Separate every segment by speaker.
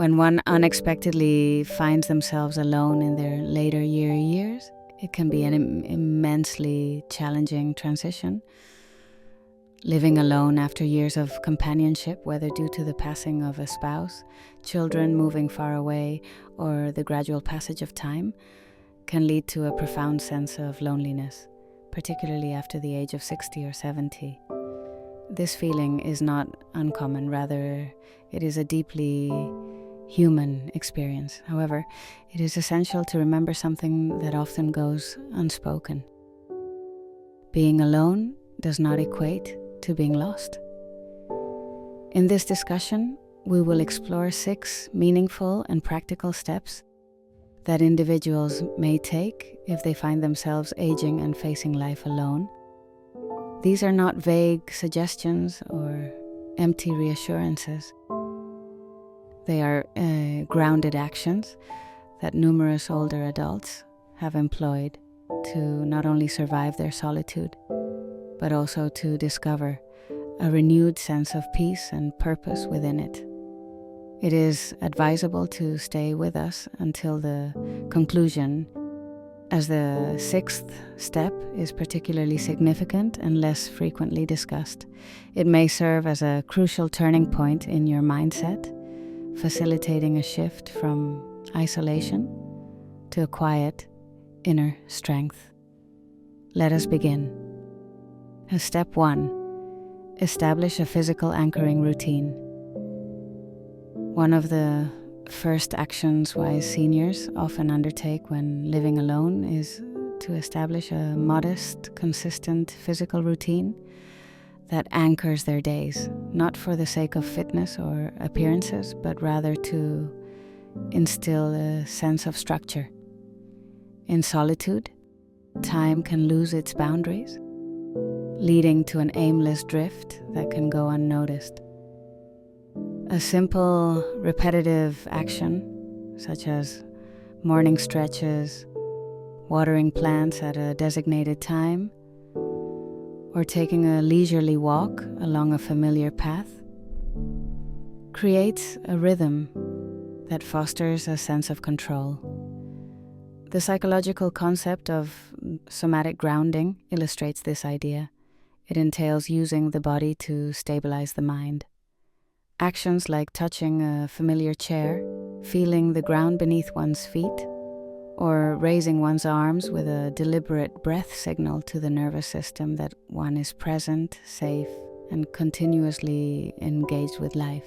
Speaker 1: When one unexpectedly finds themselves alone in their later years, it can be an immensely challenging transition. Living alone after years of companionship, whether due to the passing of a spouse, children moving far away, or the gradual passage of time, can lead to a profound sense of loneliness, particularly after the age of 60 or 70. This feeling is not uncommon, rather, it is a deeply human experience. However, it is essential to remember something that often goes unspoken. Being alone does not equate to being lost. In this discussion, we will explore 6 meaningful and practical steps that individuals may take if they find themselves aging and facing life alone. These are not vague suggestions or empty reassurances. They are grounded actions that numerous older adults have employed to not only survive their solitude, but also to discover a renewed sense of peace and purpose within it. It is advisable to stay with us until the conclusion, as the 6th step is particularly significant and less frequently discussed. It may serve as a crucial turning point in your mindset, facilitating a shift from isolation to a quiet inner strength. Let us begin. Step 1. Establish a physical anchoring routine. One of the first actions wise seniors often undertake when living alone is to establish a modest, consistent physical routine that anchors their days, not for the sake of fitness or appearances, but rather to instill a sense of structure. In solitude, time can lose its boundaries, leading to an aimless drift that can go unnoticed. A simple, repetitive action, such as morning stretches, watering plants at a designated time, or taking a leisurely walk along a familiar path, creates a rhythm that fosters a sense of control. The psychological concept of somatic grounding illustrates this idea. It entails using the body to stabilize the mind. Actions like touching a familiar chair, feeling the ground beneath one's feet, or raising one's arms with a deliberate breath signal to the nervous system that one is present, safe, and continuously engaged with life.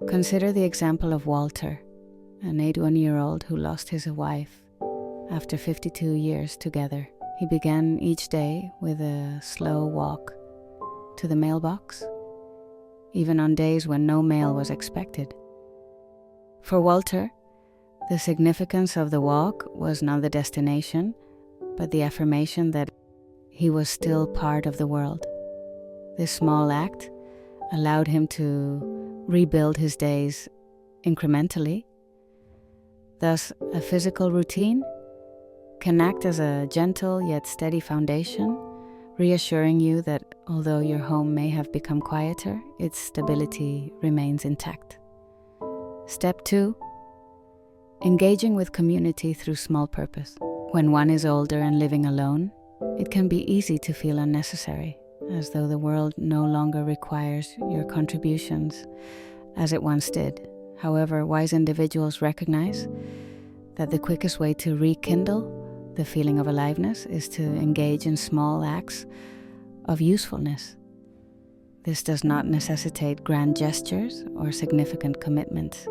Speaker 1: Consider the example of Walter, an 81-year-old who lost his wife after 52 years together. He began each day with a slow walk to the mailbox, even on days when no mail was expected. For Walter, the significance of the walk was not the destination, but the affirmation that he was still part of the world. This small act allowed him to rebuild his days incrementally. Thus, a physical routine can act as a gentle yet steady foundation, reassuring you that although your home may have become quieter, its stability remains intact. Step 2. Engaging with community through small purpose. When one is older and living alone, it can be easy to feel unnecessary, as though the world no longer requires your contributions as it once did. However, wise individuals recognize that the quickest way to rekindle the feeling of aliveness is to engage in small acts of usefulness. This does not necessitate grand gestures or significant commitments.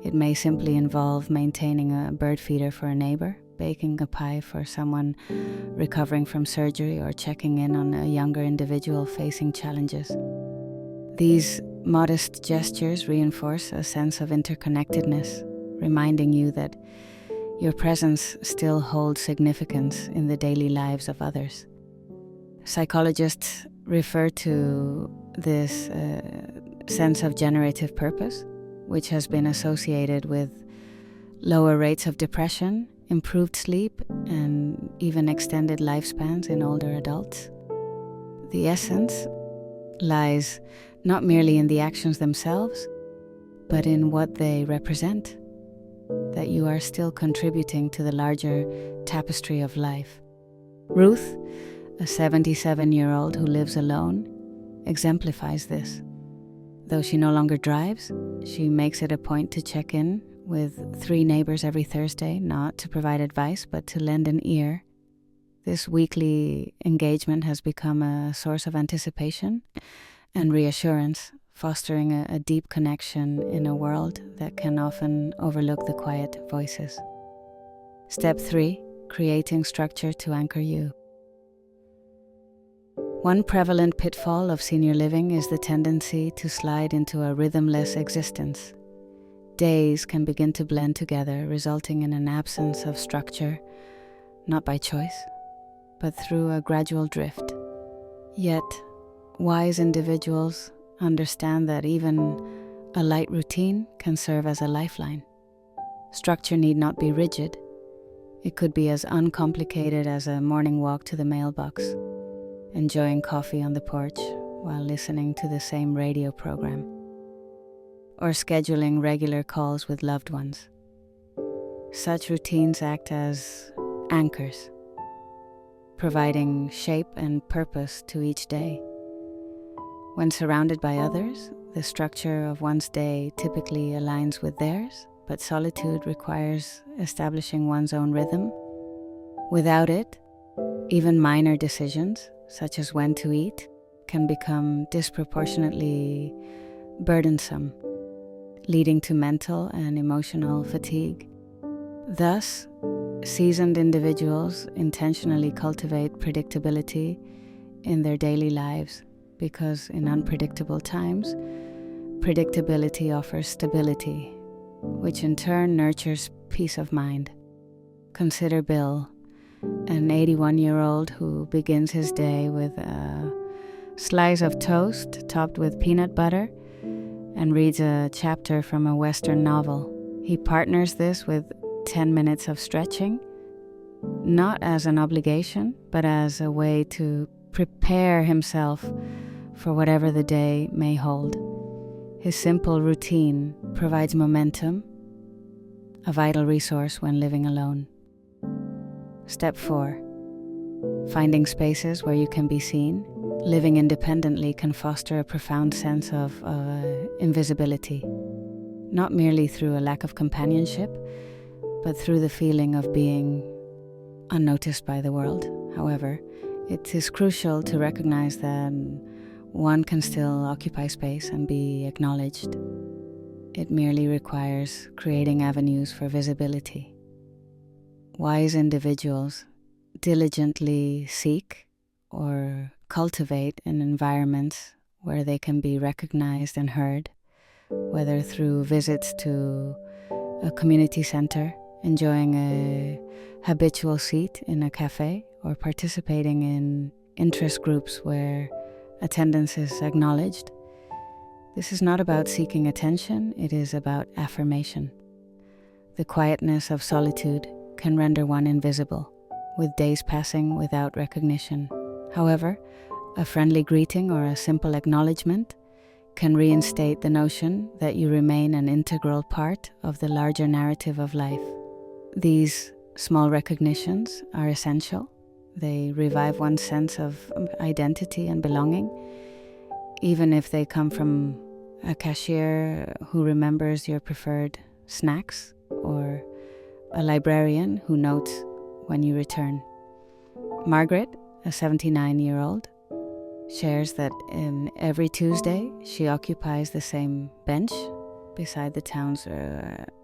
Speaker 1: It may simply involve maintaining a bird feeder for a neighbor, baking a pie for someone recovering from surgery, or checking in on a younger individual facing challenges. These modest gestures reinforce a sense of interconnectedness, reminding you that your presence still holds significance in the daily lives of others. Psychologists refer to this sense of generative purpose, which has been associated with lower rates of depression, improved sleep, and even extended lifespans in older adults. The essence lies not merely in the actions themselves, but in what they represent, that you are still contributing to the larger tapestry of life. Ruth, a 77-year-old who lives alone, exemplifies this. Though she no longer drives, she makes it a point to check in with 3 neighbors every Thursday, not to provide advice, but to lend an ear. This weekly engagement has become a source of anticipation and reassurance, fostering a deep connection in a world that can often overlook the quiet voices. Step 3, creating structure to anchor you. One prevalent pitfall of senior living is the tendency to slide into a rhythmless existence. Days can begin to blend together, resulting in an absence of structure, not by choice, but through a gradual drift. Yet, wise individuals understand that even a light routine can serve as a lifeline. Structure need not be rigid. It could be as uncomplicated as a morning walk to the mailbox, enjoying coffee on the porch while listening to the same radio program, or scheduling regular calls with loved ones. Such routines act as anchors, providing shape and purpose to each day. When surrounded by others, the structure of one's day typically aligns with theirs, but solitude requires establishing one's own rhythm. Without it, even minor decisions, such as when to eat, can become disproportionately burdensome, leading to mental and emotional fatigue. Thus, seasoned individuals intentionally cultivate predictability in their daily lives, because in unpredictable times, predictability offers stability, which in turn nurtures peace of mind. Consider Bill, an 81-year-old who begins his day with a slice of toast topped with peanut butter and reads a chapter from a Western novel. He partners this with 10 minutes of stretching, not as an obligation, but as a way to prepare himself for whatever the day may hold. His simple routine provides momentum, a vital resource when living alone. Step 4. Finding spaces where you can be seen. Living independently can foster a profound sense of invisibility, not merely through a lack of companionship, but through the feeling of being unnoticed by the world. However, it is crucial to recognize that one can still occupy space and be acknowledged. It merely requires creating avenues for visibility. Wise individuals diligently seek or cultivate an environment where they can be recognized and heard, whether through visits to a community center, enjoying a habitual seat in a cafe, or participating in interest groups where attendance is acknowledged. This is not about seeking attention, it is about affirmation. The quietness of solitude can render one invisible, with days passing without recognition. However, a friendly greeting or a simple acknowledgement can reinstate the notion that you remain an integral part of the larger narrative of life. These small recognitions are essential. They revive one's sense of identity and belonging, even if they come from a cashier who remembers your preferred snacks or a librarian who notes when you return. Margaret, a 79-year-old, shares that every Tuesday she occupies the same bench beside the town's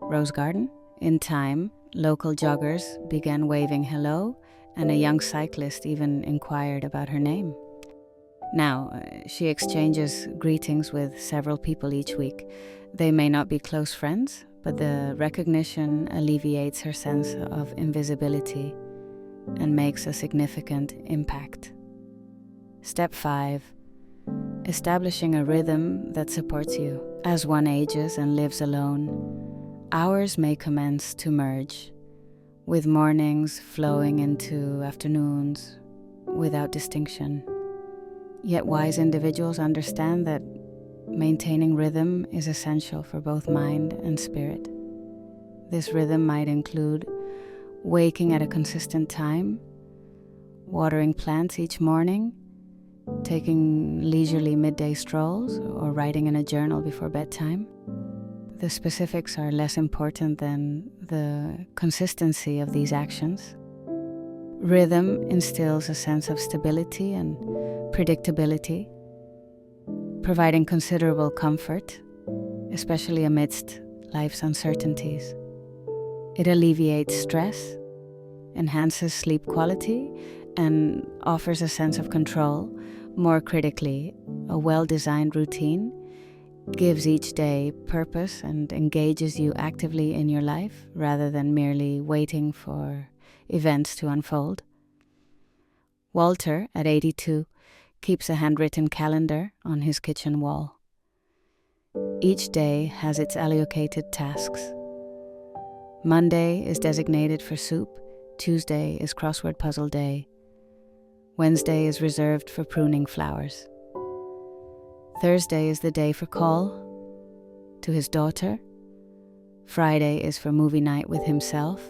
Speaker 1: rose garden. In time, local joggers began waving hello, and a young cyclist even inquired about her name. Now, she exchanges greetings with several people each week. They may not be close friends, but the recognition alleviates her sense of invisibility and makes a significant impact. Step 5. Establishing a rhythm that supports you. As one ages and lives alone, hours may commence to merge, with mornings flowing into afternoons without distinction. Yet wise individuals understand that maintaining rhythm is essential for both mind and spirit. This rhythm might include waking at a consistent time, watering plants each morning, taking leisurely midday strolls, or writing in a journal before bedtime. The specifics are less important than the consistency of these actions. Rhythm instills a sense of stability and predictability, providing considerable comfort, especially amidst life's uncertainties. It alleviates stress, enhances sleep quality, and offers a sense of control. More critically, a well-designed routine gives each day purpose and engages you actively in your life rather than merely waiting for events to unfold. Walter, at 82, keeps a handwritten calendar on his kitchen wall. Each day has its allocated tasks. Monday is designated for soup, Tuesday is crossword puzzle day, Wednesday is reserved for pruning flowers. Thursday is the day for call to his daughter. Friday is for movie night with himself.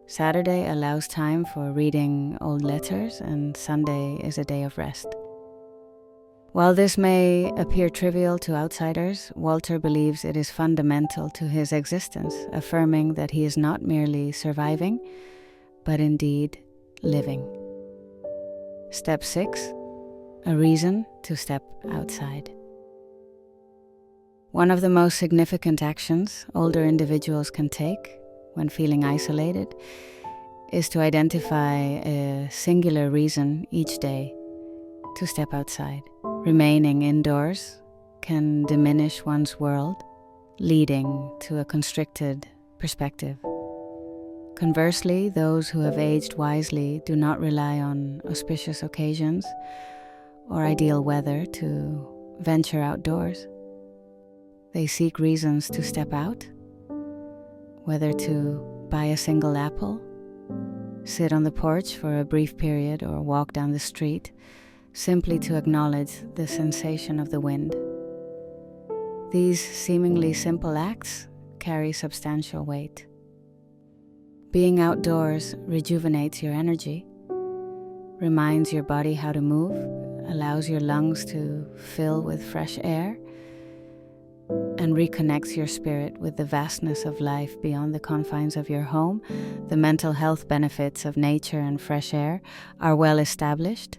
Speaker 1: Saturday allows time for reading old letters, and Sunday is a day of rest. While this may appear trivial to outsiders, Walter believes it is fundamental to his existence, affirming that he is not merely surviving, but indeed living. Step 6. A reason to step outside. One of the most significant actions older individuals can take when feeling isolated is to identify a singular reason each day to step outside. Remaining indoors can diminish one's world, leading to a constricted perspective. Conversely, those who have aged wisely do not rely on auspicious occasions or ideal weather to venture outdoors. They seek reasons to step out, whether to buy a single apple, sit on the porch for a brief period, or walk down the street, simply to acknowledge the sensation of the wind. These seemingly simple acts carry substantial weight. Being outdoors rejuvenates your energy, reminds your body how to move, allows your lungs to fill with fresh air, and reconnects your spirit with the vastness of life beyond the confines of your home. The mental health benefits of nature and fresh air are well established.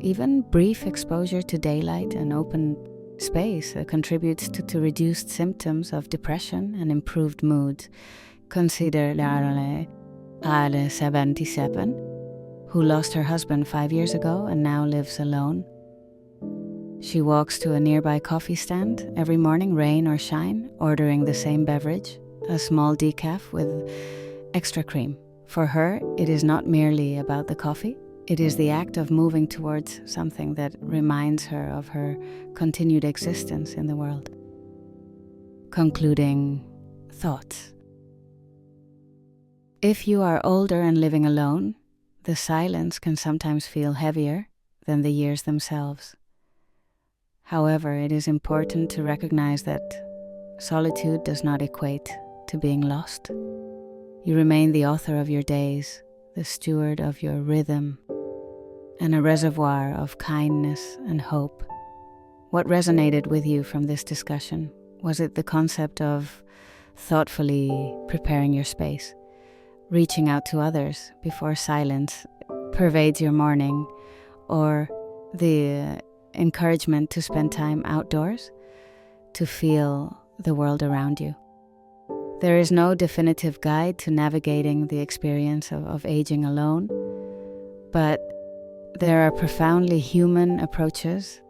Speaker 1: Even brief exposure to daylight and open space contributes to reduced symptoms of depression and improved mood. Consider Ale 77, who lost her husband 5 years ago and now lives alone. She walks to a nearby coffee stand every morning, rain or shine, ordering the same beverage, a small decaf with extra cream. For her, it is not merely about the coffee. It is the act of moving towards something that reminds her of her continued existence in the world. Concluding thoughts. If you are older and living alone, the silence can sometimes feel heavier than the years themselves. However, it is important to recognize that solitude does not equate to being lost. You remain the author of your days, the steward of your rhythm, and a reservoir of kindness and hope. What resonated with you from this discussion? Was it the concept of thoughtfully preparing your space, reaching out to others before silence pervades your morning, or the encouragement to spend time outdoors to feel the world around you? There is no definitive guide to navigating the experience of aging alone, but there are profoundly human approaches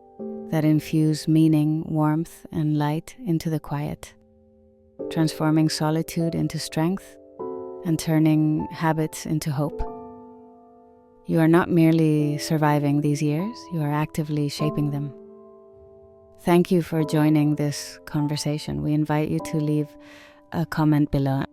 Speaker 1: that infuse meaning, warmth, and light into the quiet, transforming solitude into strength and turning habits into hope. You are not merely surviving these years, you are actively shaping them. Thank you for joining this conversation. We invite you to leave a comment below